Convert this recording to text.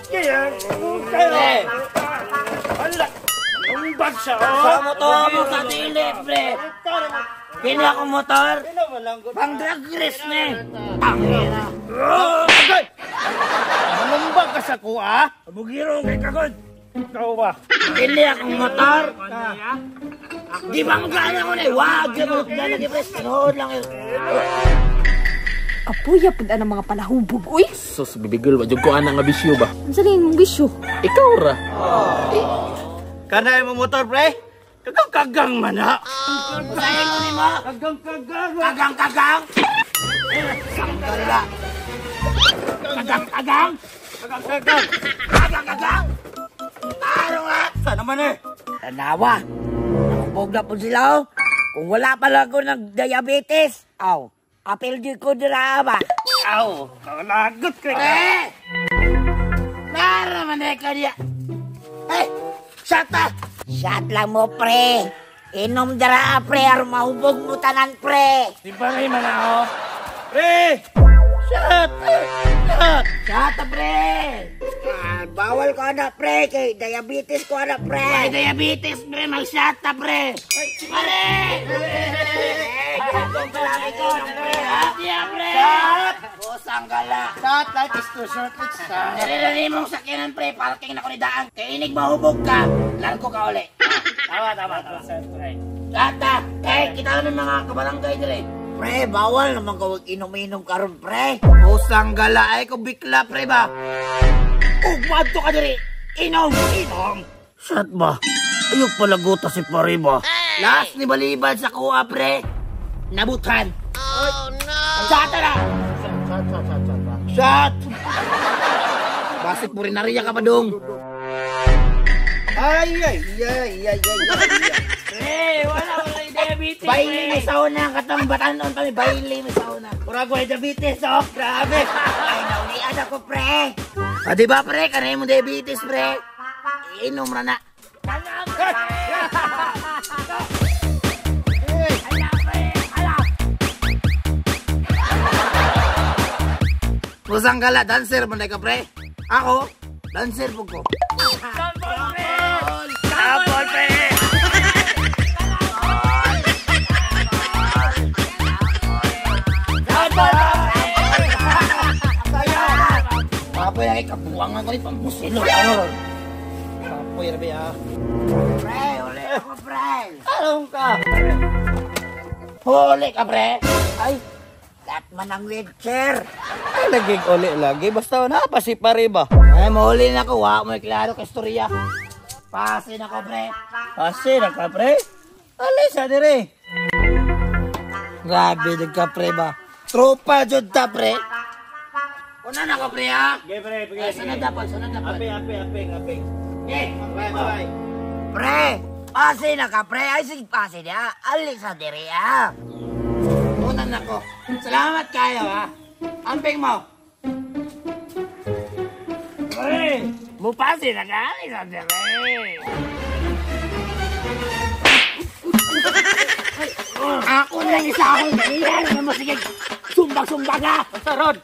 Kaya, kayo. Hala. Ang bagsa, oh. Sa motor mo sa dili, pre. Kini akong motor. Pang drag race, ne. Tangina. Agay! Malumbag ka sa kuha? Bugiro kay kagod. Ikaw ba? Kini akong motor. Di banggaan ako, ne. Wag ka mo. Lalagi, pre. Tinood lang yun. Kapuya pud ang mga palahubog, uy. Sus, bibigil ba? Diyo ko ana nga bisyo ba? Ang salin mong bisyo. Ikaw ra. Kanay mo motor, pre? Kagang-kagang man, ha? Usahin mo ni mo. Kagang-kagang. Kagang-kagang. Sangkala. Kagang-kagang. Kagang-kagang. Kagang-kagang. Taro nga. Saan naman eh? Tanawa. Nakubog na po sila, oh. Kung wala pala ko ng diabetes, aw. Apel di ko dira ba? Aw, kalagot ka. Eh! Naraman ka niya. Eh! Shot na! Shot lang mo, pre. Inom dira, pre. Aron mahubog mo tanan, pre. Di ba may manao? Pre! Shot! Shot! Shot, pre. Bawal ko na, pre. Kay diabetes ko na, pre. May diabetes, pre. Mag-shot na, pre. Pare! Kung palagi ko ng pre, ha? Diya, pre! Shot! Busang gala. Shot like is too short. It's shot. Narirani mong sakyanan, pre. Parking na ko ni daan. Kaya inig mahubog ka. Largo ka uli. Tama. Shot na. Eh, kita namin mga kabarangay dire. Pre, bawal naman ka inom-inom karon, pre. Busang gala. Ay, ko bikla, pre ba? Ugmad to ka dire. Inom. Shot ba? Ayok pala guta si pare ba? Last ni balibad sa kuha, pre. Nabutan. Oh, no! Shot na! Shot! Basit mo rin nariya ka pa dong. Ay. Pre, wala yung diabetes. Baili may sauna. Katambatan noon kami. Baili may sauna. Pura ko ay diabetes, oh. Grabe. Ay, naulian ako, pre. Diba, pre? Kanay mo diabetes, pre. Inom na na. Pusang gala, dancer man ka, pre. Ako, dancer po ko. Tapol, pre. Papoy ay kabuangan ko ni pambusilo. Papoy, rabi, ah. Pre, uli ako, pre. Anong ka? Huli ka, pre. Ay, lahat man ang wheelchair. Ay, naging uli lagi. Basta na pa si pare ba? Ay, mahuli na ko. Wa mo klaro ka istorya. Pasin ako, pre. Kasi na ka, pre. Alisa, dire. Grabe, nagka, pre ba? Tropa, jud ta, pre. Una na ko, pre, ha? Okay, pre. Ay, sunod dapat. Aping. Okay. Bye. Pre, pasin na ka, pre. Ay, sige, pasin niya. Alisa, dire, ha? Una na ko. Salamat kayo, ha? Amping mo. Pre, mupasi na ka. Alisa, dire. Ako na isa akong ganyan. Sige, sumbag-sumbag, ha? Basta, Rod.